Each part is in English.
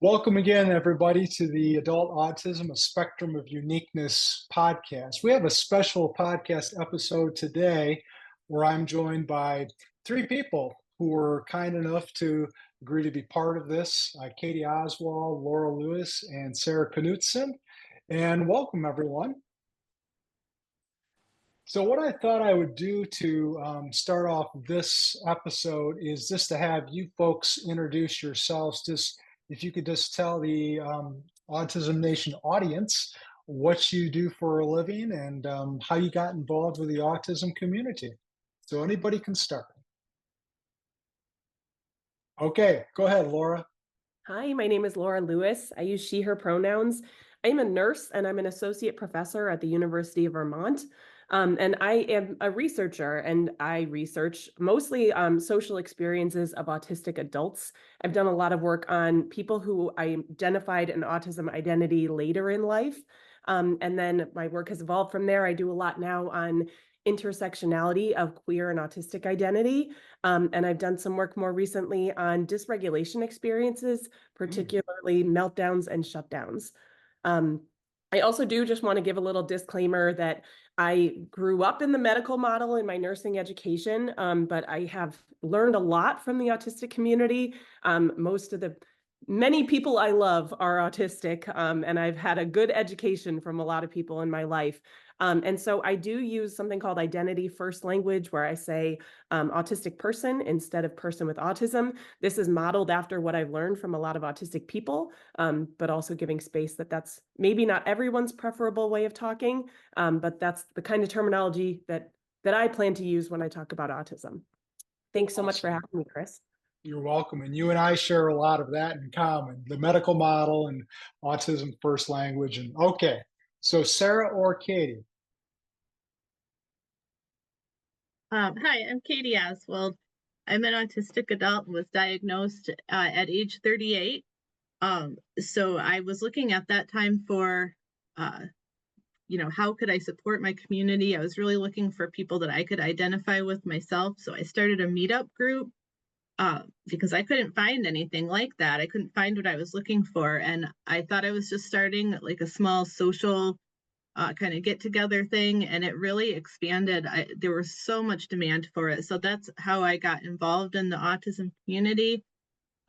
Welcome again, everybody, to the Adult Autism, a Spectrum of Uniqueness podcast. We have a special podcast episode today where I'm joined by three people who were kind enough to agree to be part of this, Katie Oswald, Laura Lewis, and Sarah Knutson. And welcome, everyone. So what I thought I would do to start off this episode is just to have you folks introduce yourselves. Just if you could just tell the Autism Nation audience what you do for a living and how you got involved with the autism community. So anybody can start. Okay, go ahead, Laura. Hi, my name is Laura Lewis. I use she, her pronouns. I'm a nurse and I'm an associate professor at the University of Vermont. And I am a researcher and I research mostly social experiences of autistic adults. I've done a lot of work on people who I identified an autism identity later in life. And then my work has evolved from there. I do a lot now on intersectionality of queer and autistic identity. And I've done some work more recently on dysregulation experiences, particularly meltdowns and shutdowns. I also do just want to give a little disclaimer that I grew up in the medical model in my nursing education, but I have learned a lot from the autistic community. Many people I love are autistic, and I've had a good education from a lot of people in my life. And so I do use something called identity first language, where I say autistic person instead of person with autism. This is modeled after what I've learned from a lot of autistic people, but also giving space that that's maybe not everyone's preferable way of talking, but that's the kind of terminology that I plan to use when I talk about autism. Thanks so much for having me, Chris. You're welcome. And you and I share a lot of that in common, the medical model and autism first language. And okay, so Sarah or Katie? Hi, I'm Katie Oswald. I'm an autistic adult and was diagnosed at age 38. So I was looking at that time for, how could I support my community? I was really looking for people that I could identify with myself. So I started a meetup group because I couldn't find anything like that. I couldn't find what I was looking for. And I thought I was just starting like a small social kind of get together thing, and it really expanded. There was so much demand for it. So that's how I got involved in the autism community.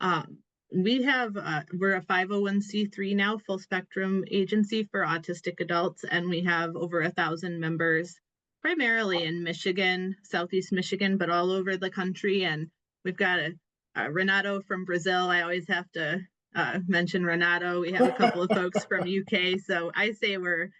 We're a 501c3 now, full spectrum agency for autistic adults, and we have over 1,000 members, primarily in Michigan, Southeast Michigan, but all over the country. And we've got a Renato from Brazil. I always have to mention Renato. We have a couple of folks from UK. So I say we're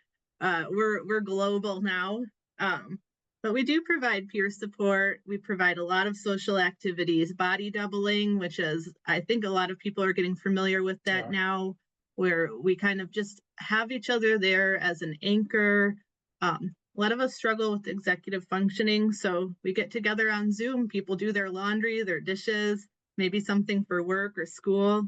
global now. But we do provide peer support. We provide a lot of social activities, body doubling, which is, I think a lot of people are getting familiar with that now, where we kind of just have each other there as an anchor. A lot of us struggle with executive functioning, so we get together on Zoom. People do their laundry, their dishes, maybe something for work or school.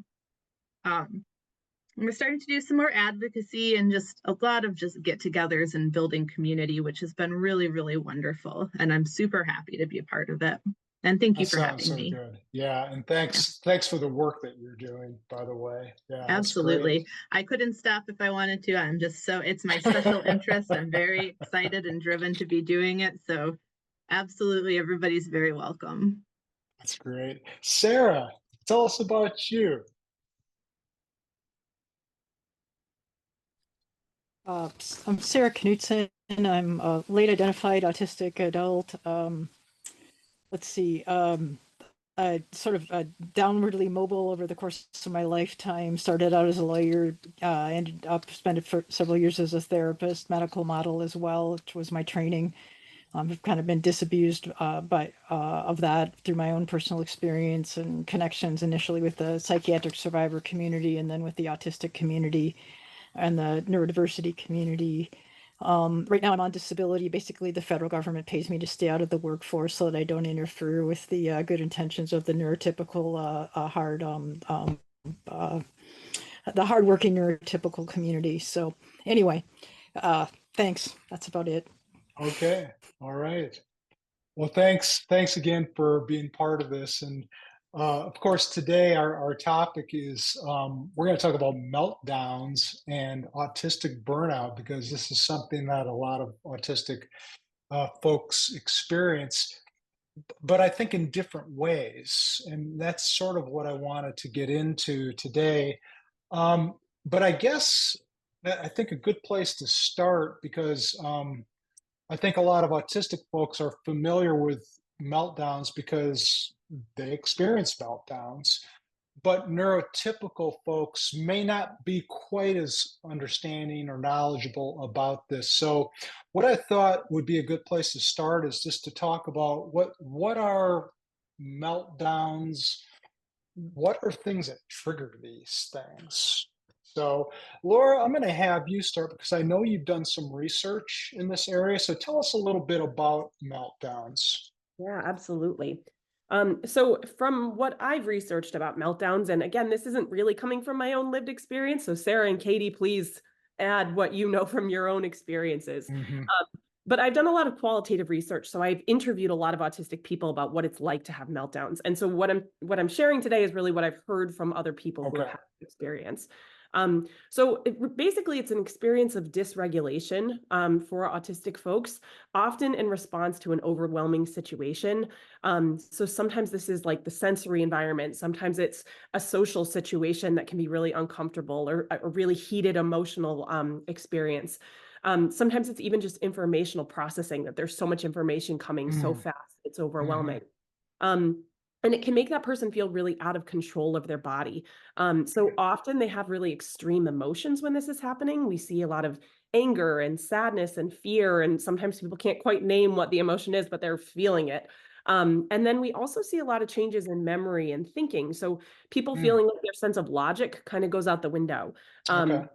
We're starting to do some more advocacy and just a lot of just get-togethers and building community, which has been really, really wonderful. And I'm super happy to be a part of it. And thank you for having me. Good. Yeah, and thanks for the work that you're doing, by the way. Yeah, absolutely. I couldn't stop if I wanted to. I'm just it's my special interest. I'm very excited and driven to be doing it. So absolutely, everybody's very welcome. That's great. Sarah, tell us about you. I'm Sarah Knutson. I'm a late identified autistic adult. Let's see, sort of downwardly mobile over the course of my lifetime. Started out as a lawyer, ended up spending for several years as a therapist, medical model as well, which was my training. I've kind of been disabused of that through my own personal experience and connections, initially with the psychiatric survivor community and then with the autistic community and the neurodiversity community. Right now I'm on disability. Basically, the federal government pays me to stay out of the workforce so that I don't interfere with the good intentions of the neurotypical, the hardworking neurotypical community. So anyway, thanks. That's about it. Okay. All right. Well, thanks again for being part of this. And Of course, today our topic is we're going to talk about meltdowns and autistic burnout because this is something that a lot of autistic folks experience, but I think in different ways. And that's sort of what I wanted to get into today. But I guess I think a good place to start because I think a lot of autistic folks are familiar with meltdowns because they experience meltdowns, but neurotypical folks may not be quite as understanding or knowledgeable about this. So, what I thought would be a good place to start is just to talk about what are meltdowns, what are things that trigger these things. So, Laura, I'm going to have you start because I know you've done some research in this area. So, tell us a little bit about meltdowns. Yeah, absolutely. So from what I've researched about meltdowns, and again, this isn't really coming from my own lived experience. So Sarah and Katie, please add what you know from your own experiences. Hmm. But I've done a lot of qualitative research. So I've interviewed a lot of autistic people about what it's like to have meltdowns. And so what I'm sharing today is really what I've heard from other people who have Okay. had experience. Basically, it's an experience of dysregulation for autistic folks, often in response to an overwhelming situation. So sometimes this is like the sensory environment. Sometimes it's a social situation that can be really uncomfortable or a really heated emotional experience. Sometimes it's even just informational processing, that there's so much information coming so Mm-hmm. fast, it's overwhelming. And it can make that person feel really out of control of their body. So often they have really extreme emotions when this is happening. We see a lot of anger and sadness and fear, and sometimes people can't quite name what the emotion is, but they're feeling it. And then we also see a lot of changes in memory and thinking. So people Mm. feeling like their sense of logic kind of goes out the window. Okay.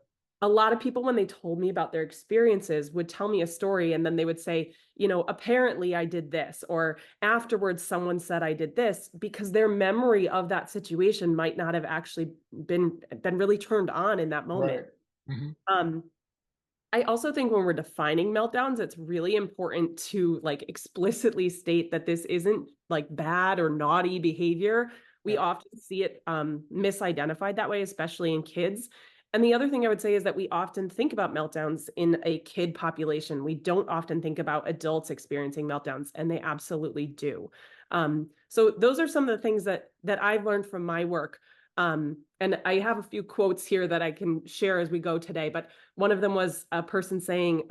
A lot of people, when they told me about their experiences, would tell me a story and then they would say, apparently I did this, or afterwards someone said I did this, because their memory of that situation might not have actually been really turned on in that Right. moment. Hmm. Um, I also think when we're defining meltdowns, it's really important to like explicitly state that this isn't like bad or naughty behavior. We Yeah. often see it misidentified that way, especially in kids. And the other thing I would say is that we often think about meltdowns in a kid population. We don't often think about adults experiencing meltdowns, and they absolutely do. So those are some of the things that I've learned from my work. And I have a few quotes here that I can share as we go today, but one of them was a person saying,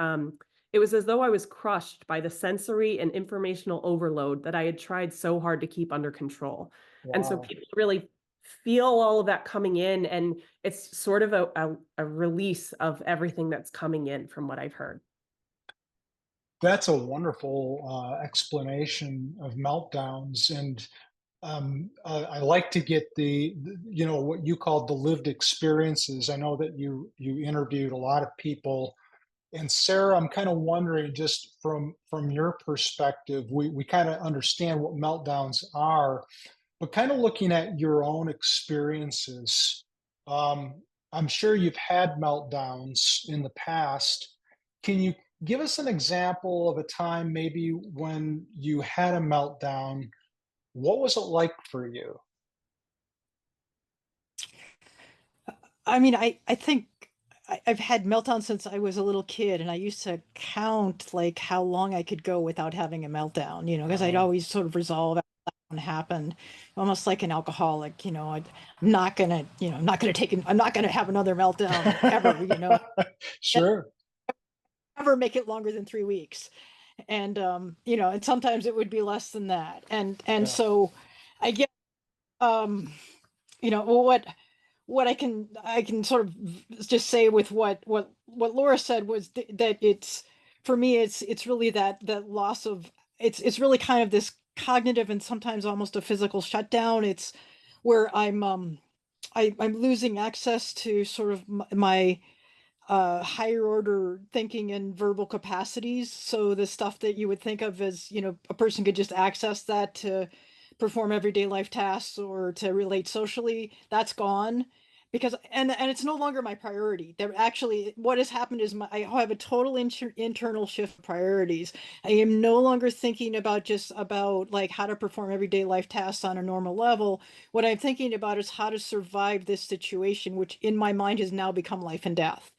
it was as though I was crushed by the sensory and informational overload that I had tried so hard to keep under control. And so Wow. people really feel all of that coming in, and it's sort of a release of everything that's coming in from what I've heard. That's a wonderful explanation of meltdowns, and I like to get what you called the lived experiences. I know that you interviewed a lot of people, and Sarah, I'm kind of wondering, just from your perspective, we kind of understand what meltdowns are, but kind of looking at your own experiences. Um, I'm sure you've had meltdowns in the past. Can you give us an example of a time maybe when you had a meltdown? What was it like for you? I mean, I think I've had meltdowns since I was a little kid, and I used to count like how long I could go without having a meltdown, because I'd Uh, always sort of resolve after that one happened, almost like an alcoholic, I'm not gonna, I'm not gonna have another meltdown ever, sure. never make it longer than 3 weeks. And and sometimes it would be less than that. And Yeah. so I guess well, what I can sort of just say with what Laura said was that it's, for me, it's really that loss of, it's really kind of this cognitive and sometimes almost a physical shutdown. It's where I'm losing access to sort of my higher order thinking and verbal capacities. So the stuff that you would think of as, a person could just access that to perform everyday life tasks or to relate socially, that's gone. because and it's no longer my priority. There actually, what has happened is I have a total internal shift of priorities. I am no longer thinking about just about like how to perform everyday life tasks on a normal level. What I'm thinking about is how to survive this situation, which in my mind has now become life and death.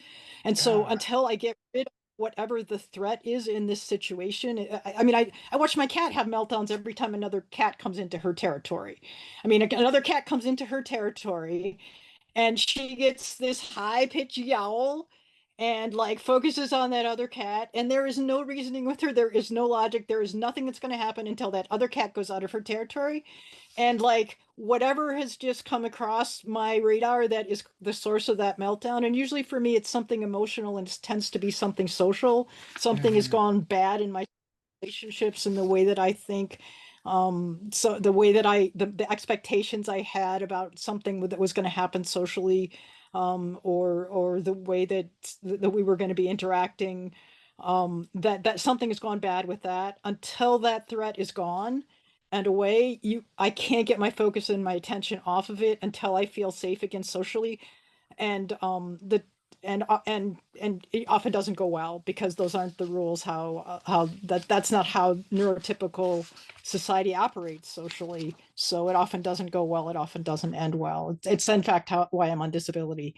And so Ah, until I get rid of whatever the threat is in this situation, I mean, I watch my cat have meltdowns every time another cat comes into her territory. I mean, another cat comes into her territory and she gets this high-pitched yowl and like focuses on that other cat, and there is no reasoning with her, there is no logic, there is nothing that's going to happen until that other cat goes out of her territory. And like whatever has just come across my radar that is the source of that meltdown, and usually for me it's something emotional and it tends to be something social. Something has mhm. gone bad in my relationships and the way that I think. So the way that the expectations I had about something that was going to happen socially, or the way that we were going to be interacting, that something has gone bad with that. Until that threat is gone and away, I can't get my focus and my attention off of it until I feel safe again socially. And the and it often doesn't go well because those aren't the rules. How that's not how neurotypical society operates socially. So it often doesn't go well. It often doesn't end well. It's in fact why I'm on disability.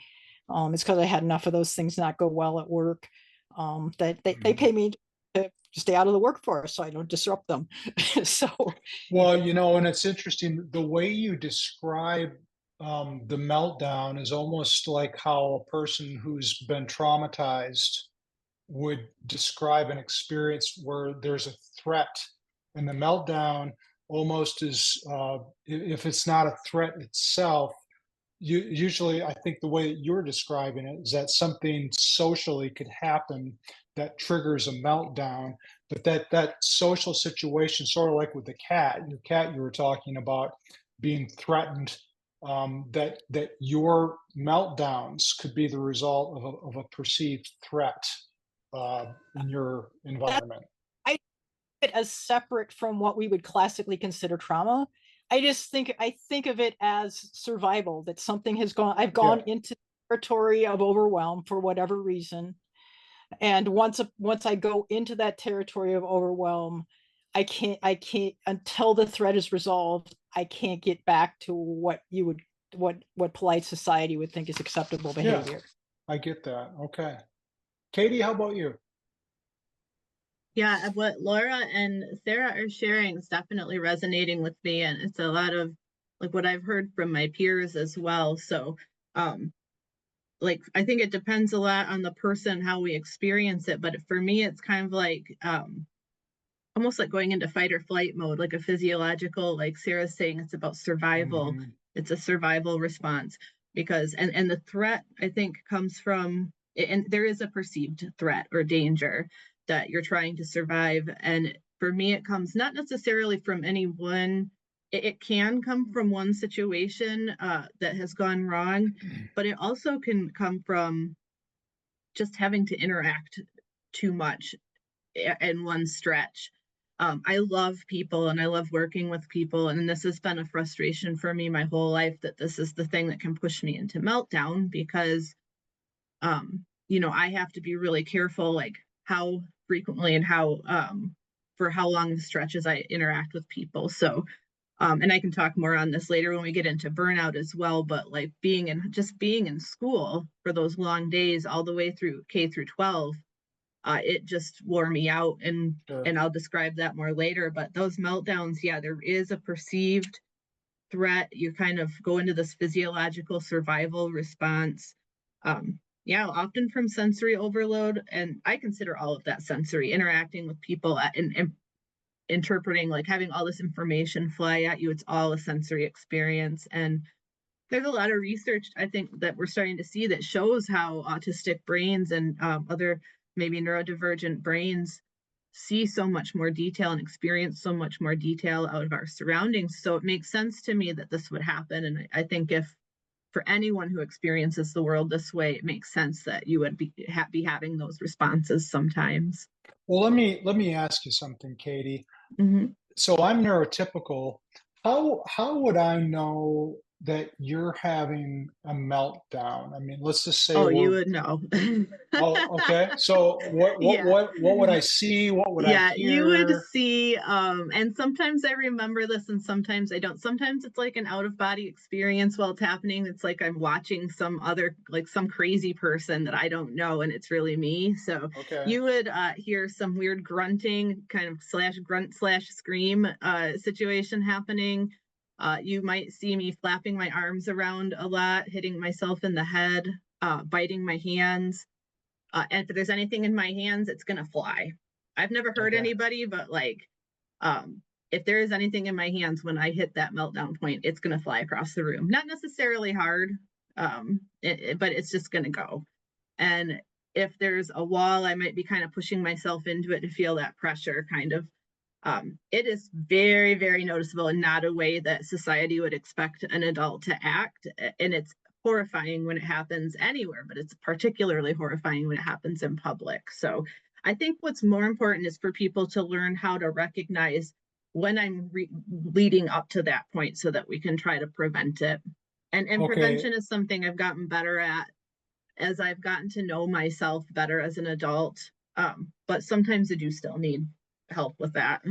It's because I had enough of those things not go well at work. That they pay me to stay out of the workforce so I don't disrupt them. So Well, and it's interesting the way you describe the meltdown is almost like how a person who's been traumatized would describe an experience where there's a threat, and the meltdown almost is, if it's not a threat itself, usually I think the way that you're describing it is that something socially could happen that triggers a meltdown, but that social situation, sort of like with the cat, your cat you were talking about being threatened, that your meltdowns could be the result of a perceived threat in your that environment. I it as separate from what we would classically consider trauma. I think of it as survival, that something has gone, I've Yeah. gone into territory of overwhelm for whatever reason. And once I go into that territory of overwhelm, I can't until the threat is resolved, I can't get back to what polite society would think is acceptable Yeah, behavior. I get that. Okay. Katie, how about you? Yeah, what Laura and Sarah are sharing is definitely resonating with me, and it's a lot of like what I've heard from my peers as well. So, um, like I think it depends a lot on the person how we experience it, but for me, it's kind of like almost like going into fight or flight mode, like a physiological, like Sarah's saying, it's about survival. Mhm. It's a survival response because and the threat I think comes from, and there is a perceived threat or danger that you're trying to survive. And for me, it comes not necessarily from any one. It can come from one situation that has gone wrong, but it also can come from just having to interact too much in one stretch. I love people and I love working with people. And this has been a frustration for me my whole life that this is the thing that can push me into meltdown because, I have to be really careful, like how frequently and for how long the stretches I interact with people. So, and I can talk more on this later when we get into burnout as well, but like being in school for those long days all the way through K through 12, it just wore me out, and Sure. I'll describe that more later. But those meltdowns, yeah, there is a perceived threat. You kind of go into this physiological survival response. Yeah, often from sensory overload, and I consider all of that sensory, interacting with people and interpreting, like having all this information fly at you. It's all a sensory experience, and there's a lot of research I think that we're starting to see that shows how autistic brains and other maybe neurodivergent brains see so much more detail and experience so much more detail out of our surroundings. So it makes sense to me that this would happen. And I think if for anyone who experiences the world this way, it makes sense that you would be having those responses sometimes. Well, let me ask you something, Katie. Mm-hmm. So I'm neurotypical. How would I know that you're having a meltdown? I mean, let's just say Oh, you we're, would know. oh, okay. So Yeah. what would I see? What would I Yeah, you would hear? see, and sometimes I remember this and sometimes I don't. Sometimes it's like an out of body experience while it's happening. It's like I'm watching some other, like some crazy person that I don't know, and it's really me. So Okay. you would hear some weird grunting, kind of slash grunt slash scream situation happening. You might see me flapping my arms around a lot, hitting myself in the head, biting my hands. And if there's anything in my hands, it's gonna fly. I've never hurt Okay. anybody, but like, if there is anything in my hands when I hit that meltdown point, it's gonna fly across the room. Not necessarily hard, but it's just gonna go. And if there's a wall, I might be kind of pushing myself into it to feel that pressure, kind of. It is very, very noticeable and not a way that society would expect an adult to act. And it's horrifying when it happens anywhere, but it's particularly horrifying when it happens in public. So I think what's more important is for people to learn how to recognize when I'm leading up to that point so that we can try to prevent it. And Okay. prevention is something I've gotten better at as I've gotten to know myself better as an adult. But sometimes I do still need help with that.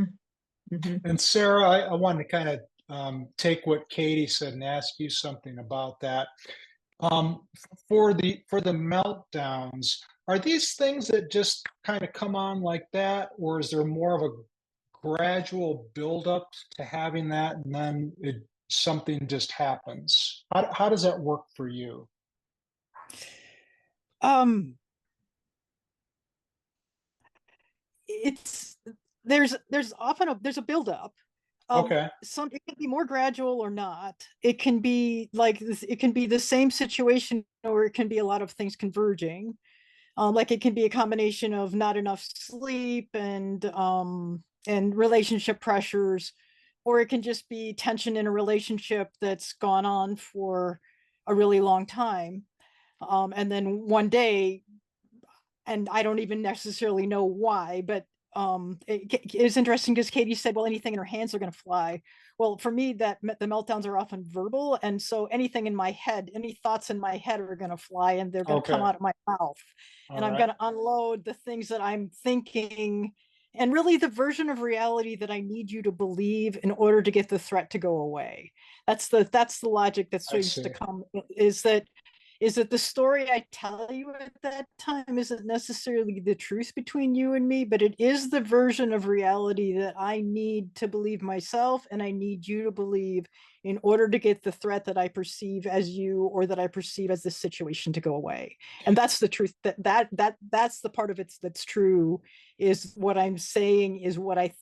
Mhm. And Sarah, I wanted to kind of take what Katie said and ask you something about that. For the meltdowns, are these things that just kind of come on like that, or is there more of a gradual buildup to having that, and then something just happens? How does that work for you? Um, it's there's often there's a buildup. Okay. Some it can be more gradual or not. It can be like this, it can be the same situation, or it can be a lot of things converging. Like it can be a combination of not enough sleep and relationship pressures, or it can just be tension in a relationship that's gone on for a really long time. And then one day, and I don't even necessarily know why, but it's interesting because Katie said, well, anything in her hands are going to fly. Well, for me, that the meltdowns are often verbal, and so anything in my head, any thoughts in my head are going to fly, and they're going to come Okay. out of my mouth, All and I'm right. going to unload the things that I'm thinking, and really the version of reality that I need you to believe in order to get the threat to go away. That's the logic that I seems see. to come, is that the story I tell you at that time isn't necessarily the truth between you and me, but it is the version of reality that I need to believe myself and I need you to believe in order to get the threat that I perceive as you, or that I perceive as this situation, to go away. And that's the truth. That's the part of it that's true, is what I'm saying is what I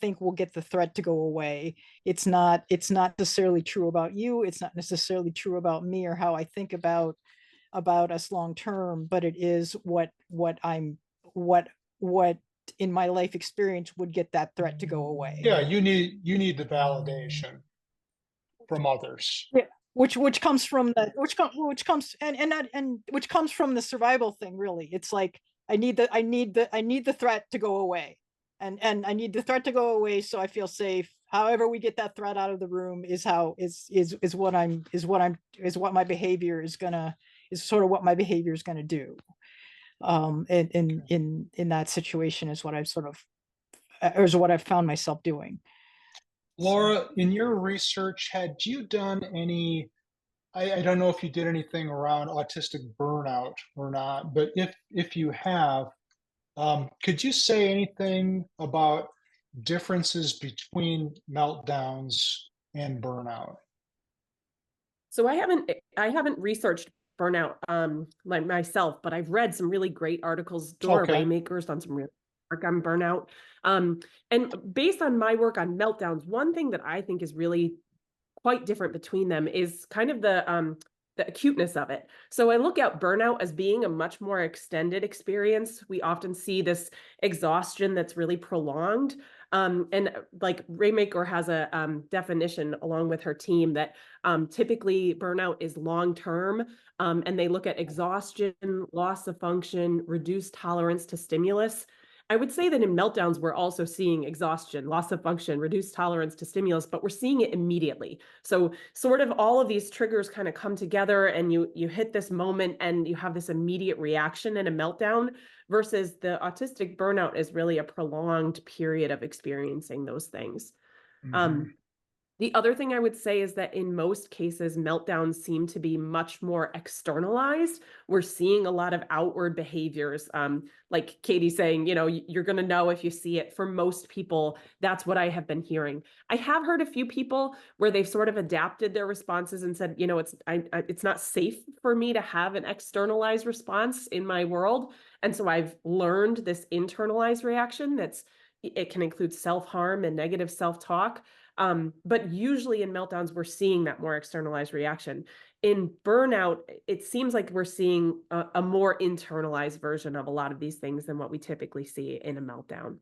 think will get the threat to go away. It's not necessarily true about you. It's not necessarily true about me or how I think about us long term, but it is what in my life experience would get that threat to go away. Yeah, you need the validation from others. Yeah, which comes from the which comes and which comes from the survival thing. Really, it's like I need the threat to go away, and I need the threat to go away so I feel safe. However, we get that threat out of the room is what my behavior is gonna is sort of what my behavior is gonna do. In that situation is what I've sort of or is what I've found myself doing. Laura, in your research, had you done any, I don't know if you did anything around autistic burnout or not, but if you have, could you say anything about differences between meltdowns and burnout? So I haven't researched burnout like myself, but I've read some really great articles. Dora Okay. Raymaker's done some real work on burnout. And based on my work on meltdowns, one thing that I think is really quite different between them is kind of the acuteness of it. So I look at burnout as being a much more extended experience. We often see this exhaustion that's really prolonged. And like Raymaker has a definition along with her team that typically burnout is long-term, and they look at exhaustion, loss of function, reduced tolerance to stimulus. I would say that in meltdowns, we're also seeing exhaustion, loss of function, reduced tolerance to stimulus, but we're seeing it immediately. So sort of all of these triggers kind of come together and you hit this moment and you have this immediate reaction in a meltdown versus the autistic burnout is really a prolonged period of experiencing those things. Mhm. The other thing I would say is that in most cases, meltdowns seem to be much more externalized. We're seeing a lot of outward behaviors, like Katie saying, you're going to know if you see it. For most people, that's what I have been hearing. I have heard a few people where they've sort of adapted their responses and said, it's not safe for me to have an externalized response in my world. And so I've learned this internalized reaction it can include self-harm and negative self-talk. But usually in meltdowns, we're seeing that more externalized reaction. In burnout, it seems like we're seeing a more internalized version of a lot of these things than what we typically see in a meltdown.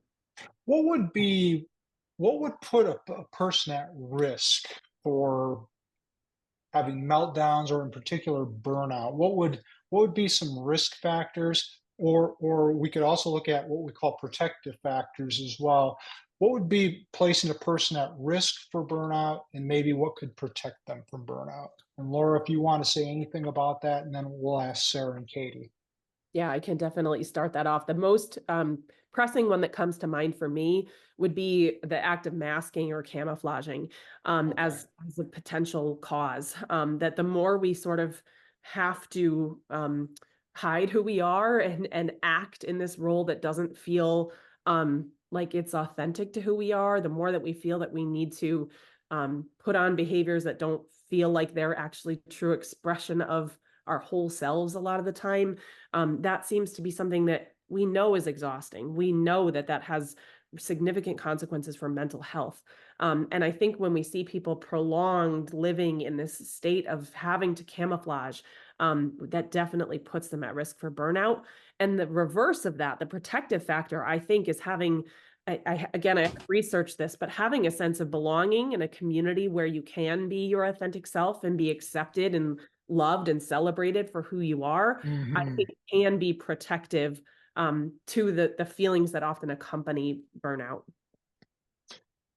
What would put a person at risk for having meltdowns or in particular burnout? What would be some risk factors? Or we could also look at what we call protective factors as well. What would be placing a person at risk for burnout and maybe what could protect them from burnout? And Laura, if you want to say anything about that, and then we'll ask Sarah and Katie. Yeah, I can definitely start that off. The most pressing one that comes to mind for me would be the act of masking or camouflaging as a potential cause. That the more we sort of have to hide who we are and act in this role that doesn't feel like it's authentic to who we are, the more that we feel that we need to put on behaviors that don't feel like they're actually true expression of our whole selves a lot of the time. That seems to be something that we know is exhausting. We know that has significant consequences for mental health. And I think when we see people prolonged living in this state of having to camouflage, that definitely puts them at risk for burnout. And the reverse of that, the protective factor, I think, is having again, I have researched this, but having a sense of belonging in a community where you can be your authentic self and be accepted and loved and celebrated for who you are, I think can be protective to the feelings that often accompany burnout.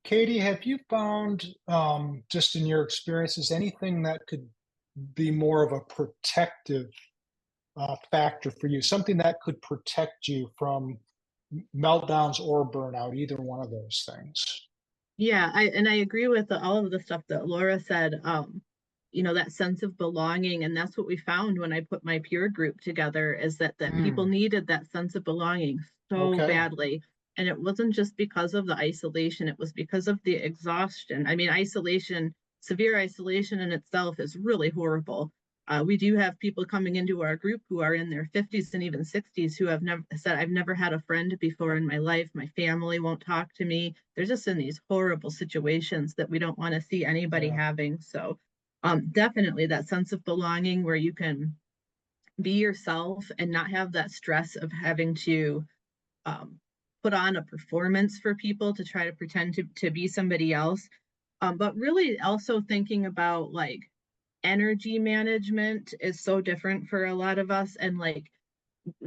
Katie, have you found, just in your experiences, anything that could be more of a protective factor for you, something that could protect you from meltdowns or burnout, either one of those things? Yeah, I agree with all of the stuff that Laura said. That sense of belonging, and that's what we found when I put my peer group together, is that people needed that sense of belonging so Okay. badly. And it wasn't just because of the isolation, it was because of the exhaustion. I mean, severe isolation in itself is really horrible. We do have people coming into our group who are in their 50s and even 60s who have never said, I've never had a friend before in my life. My family won't talk to me. They're just in these horrible situations that we don't want to see anybody having. So definitely that sense of belonging where you can be yourself and not have that stress of having to put on a performance for people to try to pretend to be somebody else. But really also thinking about like energy management is so different for a lot of us. And like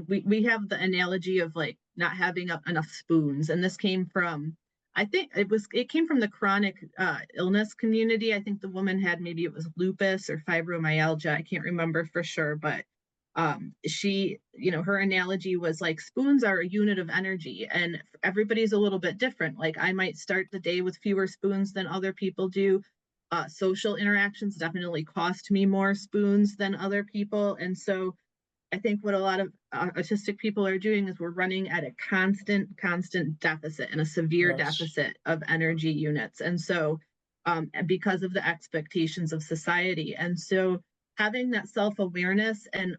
we have the analogy of like not having enough spoons. And this came from, I think it came from the chronic illness community. I think the woman had, maybe it was lupus or fibromyalgia. I can't remember for sure, but she, her analogy was like spoons are a unit of energy and everybody's a little bit different. Like I might start the day with fewer spoons than other people do. Social interactions definitely cost me more spoons than other people. And so I think what a lot of autistic people are doing is we're running at a constant deficit and a severe deficit of energy units. And so because of the expectations of society. And so having that self-awareness and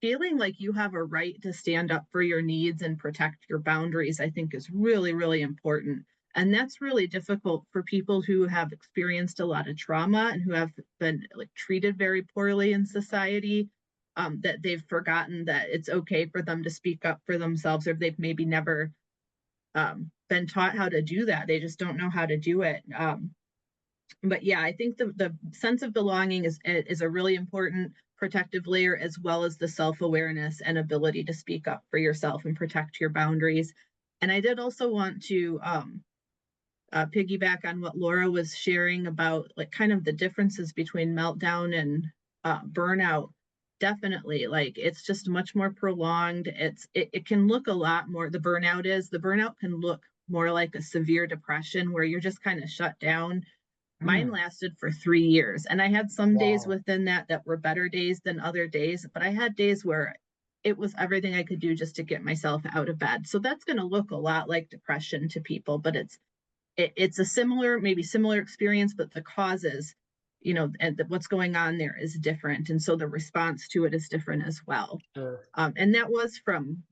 feeling like you have a right to stand up for your needs and protect your boundaries, I think is really, really important. And that's really difficult for people who have experienced a lot of trauma and who have been like treated very poorly in society, that they've forgotten that it's okay for them to speak up for themselves, or they've maybe never been taught how to do that. They just don't know how to do it. But yeah, I think the sense of belonging is a really important protective layer, as well as the self-awareness and ability to speak up for yourself and protect your boundaries. And I did also want to piggyback on what Laura was sharing about like kind of the differences between meltdown and burnout. Definitely, like it's just much more prolonged. It can look a lot more. The burnout can look more like a severe depression where you're just kind of shut down. Mine lasted for 3 years, and I had some days Wow. within that were better days than other days, but I had days where it was everything I could do just to get myself out of bed. So that's going to look a lot like depression to people, but it's a maybe similar experience, but the causes, and what's going on there is different. And so the response to it is different as well. Sure. And that was from,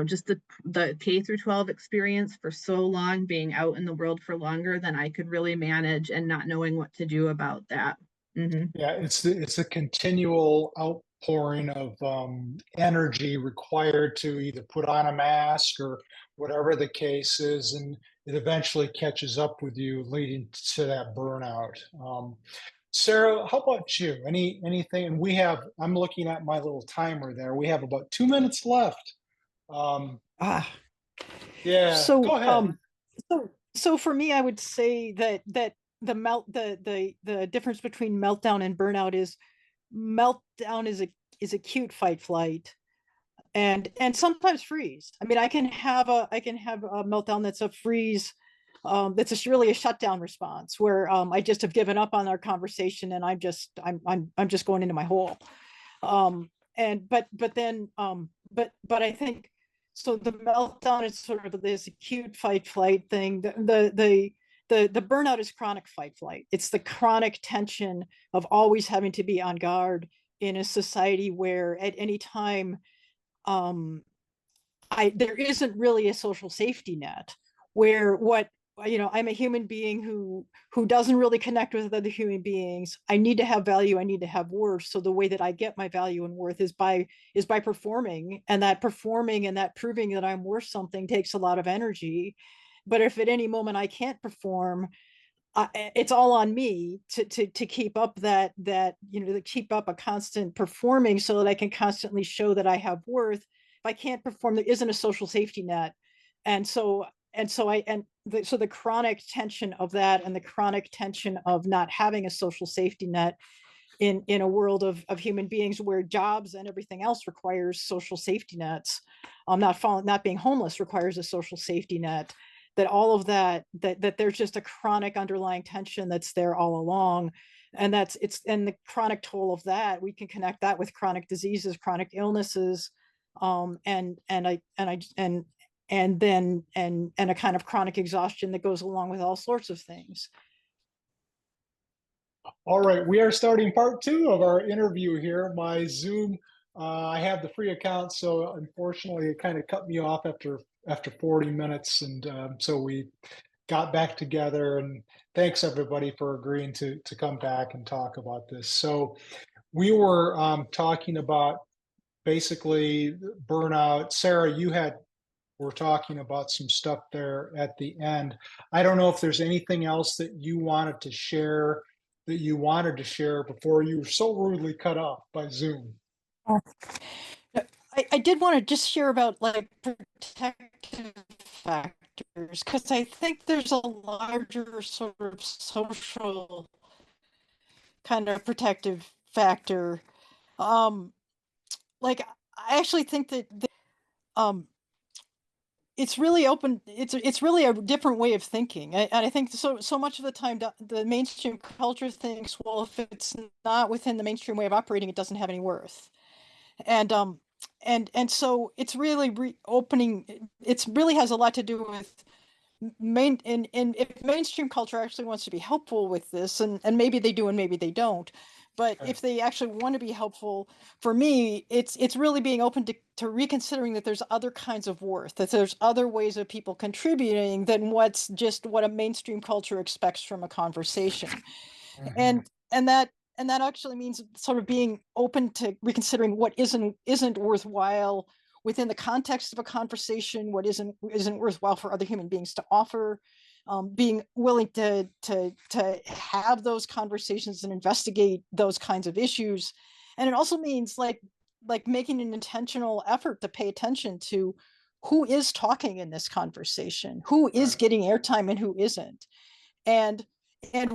just the K through 12 experience for so long, being out in the world for longer than I could really manage and not knowing what to do about that. Yeah, it's a continual outpouring of energy required to either put on a mask or whatever the case is, and it eventually catches up with you, leading to that burnout. Sarah, how about you? Anything? And I'm looking at my little timer there. We have about 2 minutes left. Ah, Yeah, so go ahead. so for me, I would say that the difference between meltdown and burnout is meltdown is acute fight flight and sometimes freeze. I mean, I can have a meltdown that's a freeze, that's really a shutdown response where I just have given up on our conversation and I'm just going into my hole. And but I think so the meltdown is sort of this acute fight flight thing. The burnout is chronic fight flight. It's the chronic tension of always having to be on guard in a society where at any time there isn't really a social safety net where I'm a human being who doesn't really connect with other human beings. I need to have value, I need to have worth. So the way that I get my value and worth is by performing, and that proving that I'm worth something takes a lot of energy. But if at any moment I can't perform, it's all on me to keep up to keep up a constant performing so that I can constantly show that I have worth. If I can't perform, there isn't a social safety net. So the chronic tension of that, and the chronic tension of not having a social safety net in a world of human beings where jobs and everything else requires social safety nets, not being homeless requires a social safety net, that all of that there's just a chronic underlying tension that's there all along. And the chronic toll of that, we can connect that with chronic diseases, chronic illnesses, and a kind of chronic exhaustion that goes along with all sorts of things. All right, we are starting part 2 of our interview here. My Zoom, I have the free account, so unfortunately it kind of cut me off after 40 minutes, and so we got back together. And thanks everybody for agreeing to come back and talk about this. So we were talking about basically burnout. Sarah, we're talking about some stuff there at the end. I don't know if there's anything else that you wanted to share before you were so rudely cut off by Zoom. I did want to just share about like protective factors, because I think there's a larger sort of social kind of protective factor. Like I actually think that it's really open. It's really a different way of thinking, and I think so much of the time the mainstream culture thinks, well, if it's not within the mainstream way of operating, it doesn't have any worth. And so it's really reopening. It really has a lot to do with and if mainstream culture actually wants to be helpful with this, and maybe they do and maybe they don't, but if they actually want to be helpful, for me, it's really being open to reconsidering that there's other kinds of worth, that there's other ways of people contributing than what a mainstream culture expects from a conversation. Mhm. And that actually means sort of being open to reconsidering what isn't worthwhile within the context of a conversation, what isn't worthwhile for other human beings to offer, being willing to have those conversations and investigate those kinds of issues. And it also means like making an intentional effort to pay attention to who is talking in this conversation, who is Right. getting airtime and who isn't. And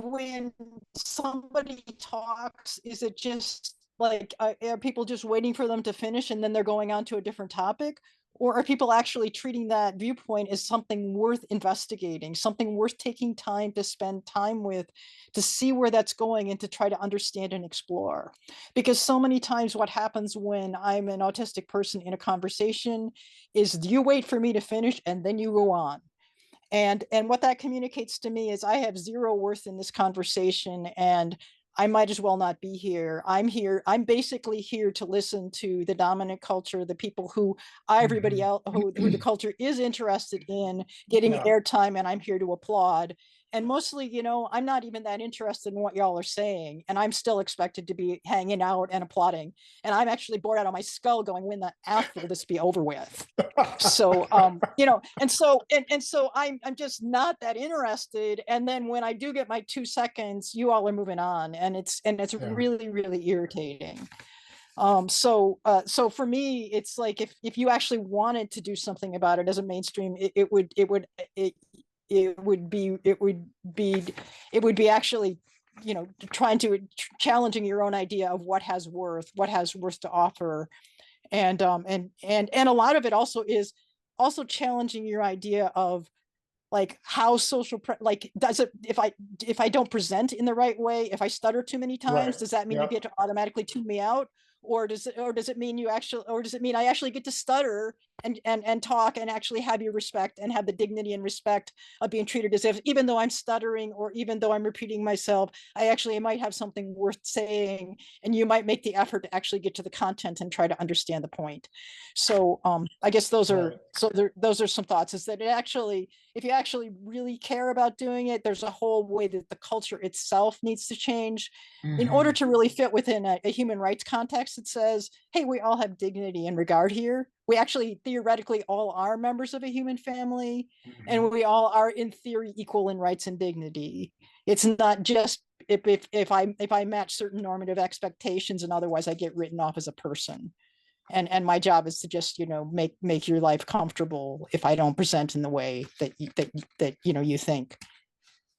when somebody talks, is it just like, are people just waiting for them to finish and then they're going on to a different topic? Or are people actually treating that viewpoint as something worth investigating, something worth taking time to spend time with, to see where that's going and to try to understand and explore? Because so many times what happens when I'm an autistic person in a conversation is you wait for me to finish and then you go on. And what that communicates to me is I have zero worth in this conversation, and I might as well not be here. I'm basically here to listen to the dominant culture, the people who everybody else who the culture is interested in getting Yeah. airtime, and I'm here to applaud. And mostly, I'm not even that interested in what y'all are saying, and I'm still expected to be hanging out and applauding. And I'm actually bored out of my skull going, when the F will this be over with? So and so I'm just not that interested. And then when I do get my 2 seconds, you all are moving on, and it's Yeah. really, really irritating. So for me, it's like, if you actually wanted to do something about it as a mainstream, it would be actually, trying to challenging your own idea of what has worth to offer. And a lot of it also is also challenging your idea of like how like, does it, if I don't present in the right way, if I stutter too many Right. times, does that mean you Yep. get to automatically tune me out? Or does it mean I actually get to stutter and talk and actually have your respect and have the dignity and respect of being treated as if, even though I'm stuttering or even though I'm repeating myself, I might have something worth saying, and you might make the effort to actually get to the content and try to understand the point. So I guess those are some thoughts, is that if you actually really care about doing it, there's a whole way that the culture itself needs to change in order to really fit within a human rights context that says, hey, we all have dignity and regard here. We actually theoretically all are members of a human family, and we all are in theory equal in rights and dignity. It's not just if I match certain normative expectations and otherwise I get written off as a person. And my job is to just, make your life comfortable if I don't present in the way that you think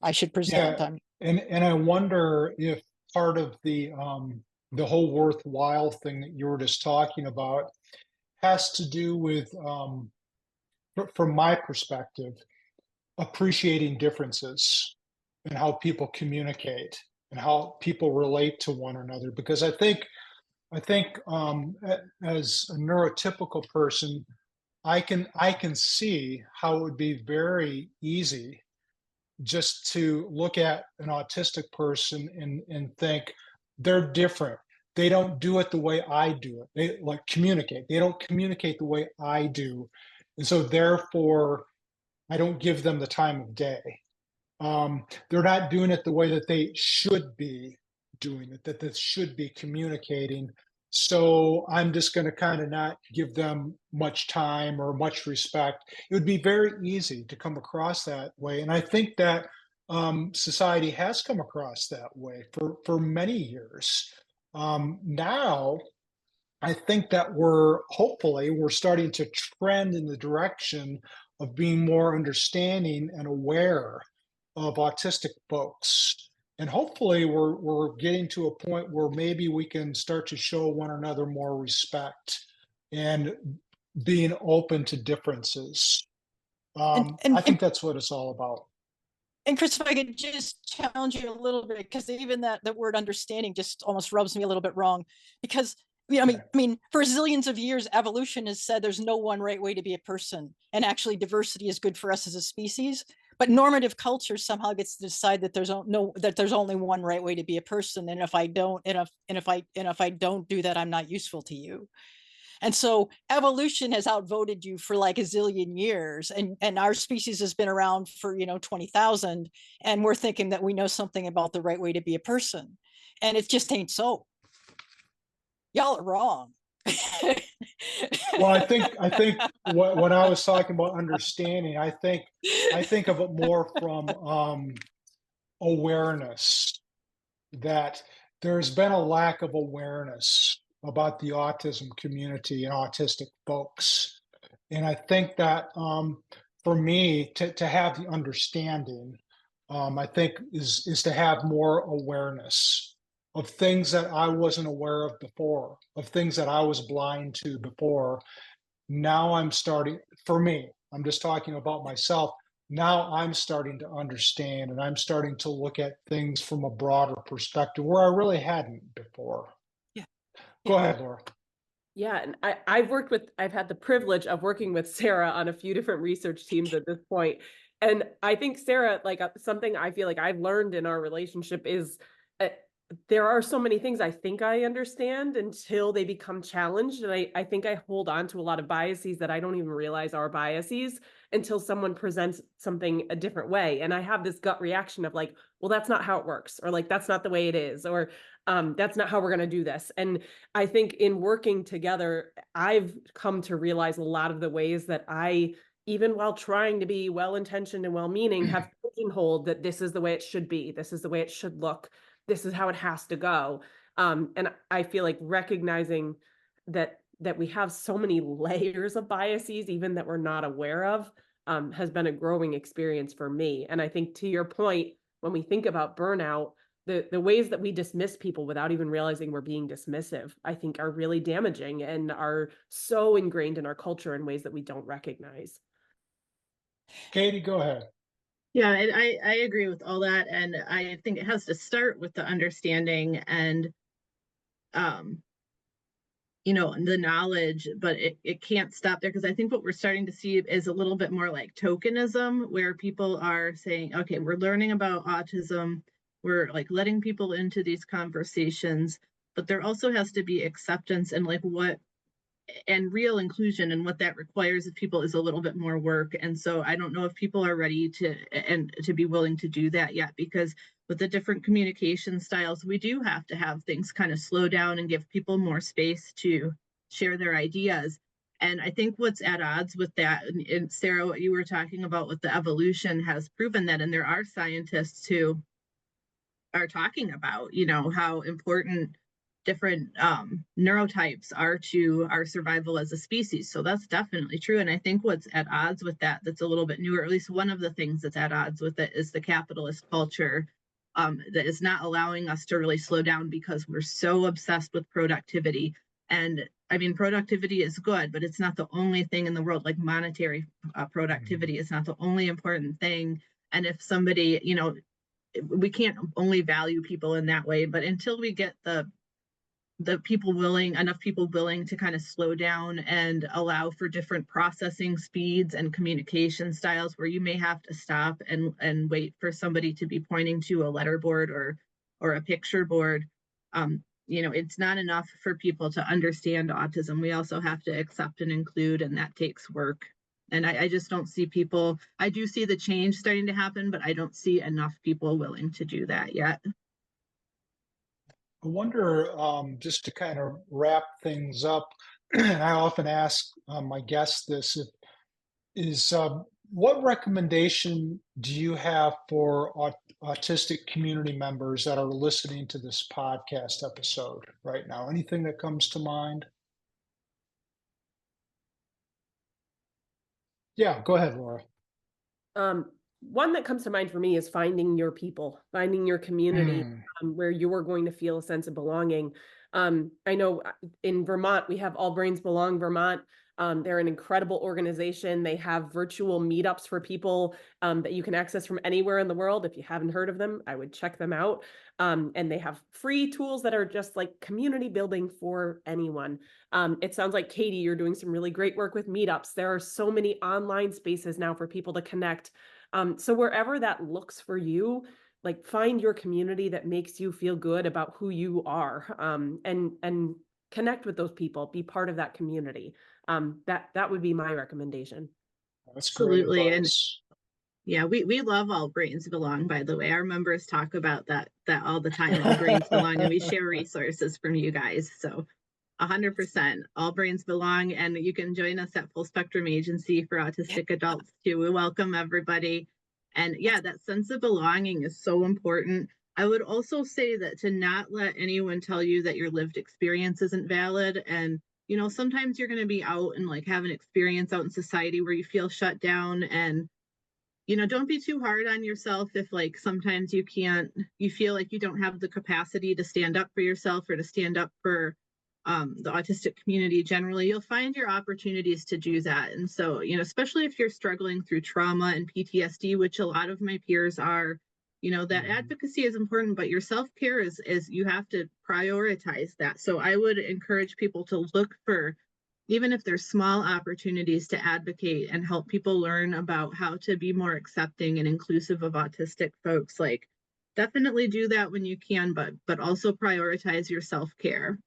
I should present. Yeah. And I wonder if part of the whole worthwhile thing that you were just talking about has to do with, from my perspective, appreciating differences and how people communicate and how people relate to one another. Because as a neurotypical person, I can see how it would be very easy just to look at an autistic person and think they're different. They don't do it the way I do it. They like communicate. They don't communicate the way I do. And so therefore I don't give them the time of day. They're not doing it the way that they should be doing it, that they should be communicating. So I'm just going to kind of not give them much time or much respect. It would be very easy to come across that way. And I think that society has come across that way for many years. Now, I think that we're starting to trend in the direction of being more understanding and aware of autistic folks. And hopefully we're getting to a point where maybe we can start to show one another more respect and being open to differences. And I and think that's what it's all about. and Chris, if I could just challenge you a little bit, because even that the word understanding just almost rubs me a little bit wrong. Because I mean, for zillions of years, evolution has said there's no one right way to be a person, and actually diversity is good for us as a species. But normative culture somehow gets to decide that there's only one right way to be a person, and if I don't, if I don't do that, I'm not useful to you. And so evolution has outvoted you for like a zillion years, and our species has been around for 20,000, and we're thinking that we know something about the right way to be a person, and it just ain't so. Y'all are wrong. Well, I think when I was talking about understanding, I think of it more from awareness, that there's been a lack of awareness about the autism community and autistic folks. And I think that for me to have the understanding, I think is to have more awareness of things that I wasn't aware of before, of things that I was blind to before. Now I'm starting, for me, I'm just talking about myself. Now I'm starting to understand and I'm starting to look at things from a broader perspective where I really hadn't before. Yeah. Go Yeah. ahead, Laura. Yeah, and I've had the privilege of working with Sarah on a few different research teams at this point. And I think Sarah, like something I feel like I've learned in our relationship is uh, there are so many things I think I understand until they become challenged. And I think I hold on to a lot of biases that I don't even realize are biases until someone presents something a different way. And I have this gut reaction of like, well, that's not how it works, or like, that's not the way it is, or that's not how we're going to do this. And I think in working together, I've come to realize a lot of the ways that I, even while trying to be well-intentioned and well-meaning, have pigeonholed that this is the way it should be. This is the way it should look. This is how it has to go. And I feel like recognizing that we have so many layers of biases, even that we're not aware of, has been a growing experience for me. And I think to your point, when we think about burnout, the ways that we dismiss people without even realizing we're being dismissive, I think are really damaging and are so ingrained in our culture in ways that we don't recognize. Katie, go ahead. Yeah, and I agree with all that. And I think it has to start with the understanding and, um, the knowledge, but it can't stop there, because I think what we're starting to see is a little bit more like tokenism, where people are saying, okay, we're learning about autism, we're like letting people into these conversations, but there also has to be acceptance and like what and real inclusion, and what that requires of people is a little bit more work. And so I don't know if people are ready to be willing to do that yet, because with the different communication styles, we do have to have things kind of slow down and give people more space to share their ideas. And I think what's at odds with that, and Sarah, what you were talking about with the evolution has proven that, and there are scientists who are talking about, how important different neurotypes are to our survival as a species. So that's definitely true. And I think what's at odds with that, that's a little bit newer, at least one of the things that's at odds with it, is the capitalist culture that is not allowing us to really slow down, because we're so obsessed with productivity. And I mean, productivity is good, but it's not the only thing in the world. Like monetary productivity is not the only important thing. And if somebody, we can't only value people in that way, but until we get the enough people willing to kind of slow down and allow for different processing speeds and communication styles, where you may have to stop and wait for somebody to be pointing to a letterboard or a picture board. It's not enough for people to understand autism. We also have to accept and include, and that takes work. And I just don't see people. I do see the change starting to happen, but I don't see enough people willing to do that yet. I wonder, just to kind of wrap things up, and I often ask my guests this, is what recommendation do you have for autistic community members that are listening to this podcast episode right now? Anything that comes to mind? Yeah, go ahead, Laura. One that comes to mind for me is finding your people, finding your community, where you are going to feel a sense of belonging. I know in Vermont, we have All Brains Belong Vermont. They're an incredible organization. They have virtual meetups for people that you can access from anywhere in the world. If you haven't heard of them, I would check them out. And they have free tools that are just like community building for anyone. It sounds like, Katie, you're doing some really great work with meetups. There are so many online spaces now for people to connect. So wherever that looks for you, like find your community that makes you feel good about who you are, and connect with those people, be part of that community. That would be my recommendation. That's great Absolutely. And advice. yeah, we love All Brains Belong, by the way. Our members talk about that all the time. All Brains Belong, and we share resources from you guys. So 100%. All Brains Belong. And you can join us at Full Spectrum Agency for Autistic Adults too. We welcome everybody. And yeah, that sense of belonging is so important. I would also say that to not let anyone tell you that your lived experience isn't valid. And you know, sometimes you're going to be out and like have an experience out in society where you feel shut down, and you know, don't be too hard on yourself if like sometimes you feel like you don't have the capacity to stand up for yourself or to stand up for the autistic community generally. You'll find your opportunities to do that. And so, you know, especially if you're struggling through trauma and PTSD, which a lot of my peers are, you know, that advocacy is important, but your self-care is you have to prioritize that. So I would encourage people to look for, even if there's small opportunities, to advocate and help people learn about how to be more accepting and inclusive of autistic folks. Like, definitely do that when you can, but also prioritize your self-care.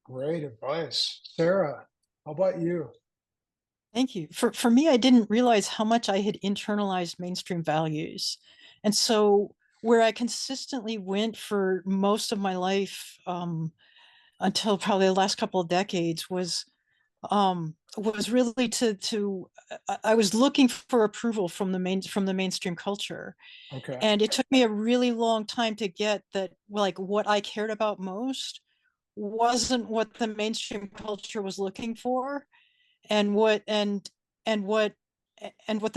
Great advice. Sarah, how about you? Thank you. For me, I didn't realize how much I had internalized mainstream values. And so where I consistently went for most of my life, until probably the last couple of decades, was really I was looking for approval from the mainstream culture. Okay. And it took me a really long time to get that, like, what I cared about most wasn't what the mainstream culture was looking for, and what the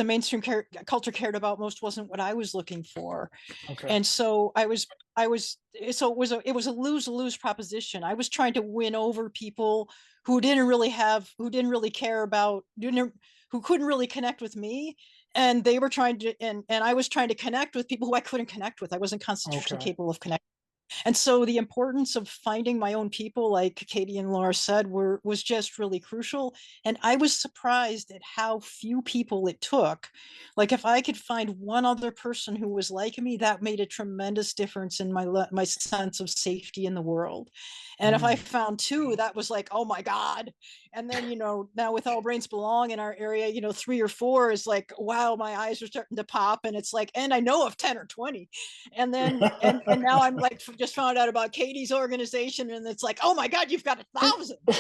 mainstream culture cared about most wasn't what I was looking for. Okay. And so it was a lose-lose proposition. I was trying to win over people who didn't really care about, who couldn't really connect with me. And they were trying to, and I was trying to connect with people who I couldn't connect with. I wasn't constitutionally capable of connecting. And so the importance of finding my own people, like Katie and Laura said, was just really crucial. And I was surprised at how few people it took. Like, if I could find one other person who was like me, that made a tremendous difference in my sense of safety in the world. And if I found two, that was like, oh my God. And then, you know, now with All Brains Belong in our area, you know, 3 or 4 is like, wow, my eyes are starting to pop. And it's like, and I know of 10 or 20. And then, and now I'm like, just found out about Katie's organization, and it's like, oh my God, you've got 1,000. And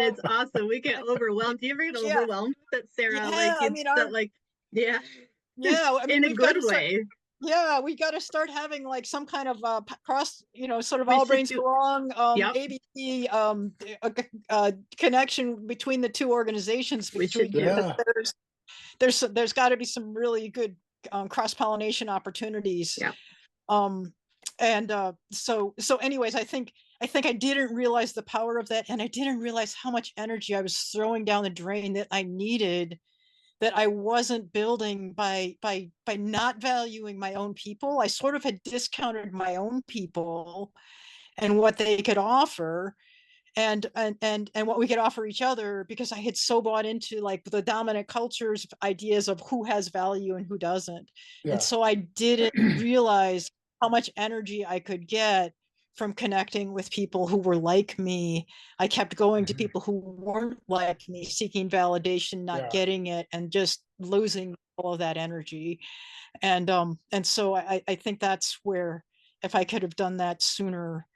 it's awesome. We get overwhelmed. Do you ever get overwhelmed that Sarah, like, I mean, yeah, I mean, in a good way. Yeah, we got to start having like some kind of cross, you know, sort of We All should Brains do- Belong, Yep. ABC connection between the two organizations. We should do. Yeah. There's got to be some really good cross-pollination opportunities. Yeah. So anyways, I think I didn't realize the power of that, and I didn't realize how much energy I was throwing down the drain that I needed, that I wasn't building by not valuing my own people. I sort of had discounted my own people and what they could offer, and what we could offer each other, because I had so bought into like the dominant culture's ideas of who has value and who doesn't. Yeah. And so I didn't realize how much energy I could get from connecting with people who were like me. I kept going to people who weren't like me, seeking validation, not getting it, and just losing all of that energy. And so I think that's where, if I could have done that sooner,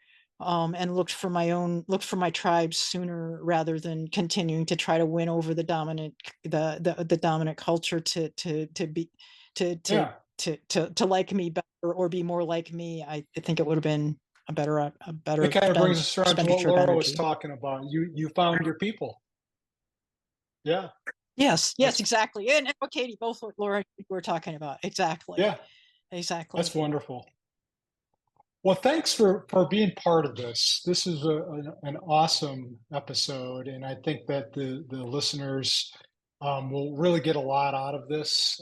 and looked for my tribes sooner, rather than continuing to try to win over the dominant culture to like me better or be more like me. I think it would have been a better It kind of brings us around to what expenditure of Laura was energy. talking about. You found your people. Yeah. Yes, exactly. And what Katie, both what Laura were talking about. Exactly. Yeah. Exactly. That's wonderful. Well, thanks for being part of this. This is an awesome episode, and I think that the listeners will really get a lot out of this.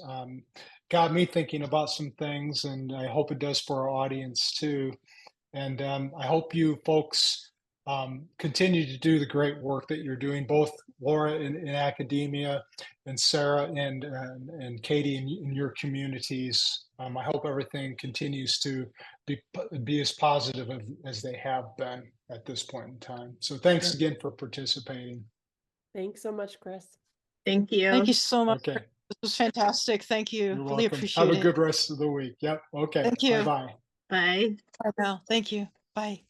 Got me thinking about some things, and I hope it does for our audience too. And I hope you folks continue to do the great work that you're doing, both Laura in academia and Sarah and Katie in your communities. I hope everything continues to be as positive as they have been at this point in time. So thanks again for participating. Thanks so much, Chris. Thank you. Thank you so much. Okay. This was fantastic. Thank you. You're Really welcome. appreciate it. Have a good rest of the week. Yep. Okay. Thank you. Bye-bye. Bye. Bye now. Thank you. Bye.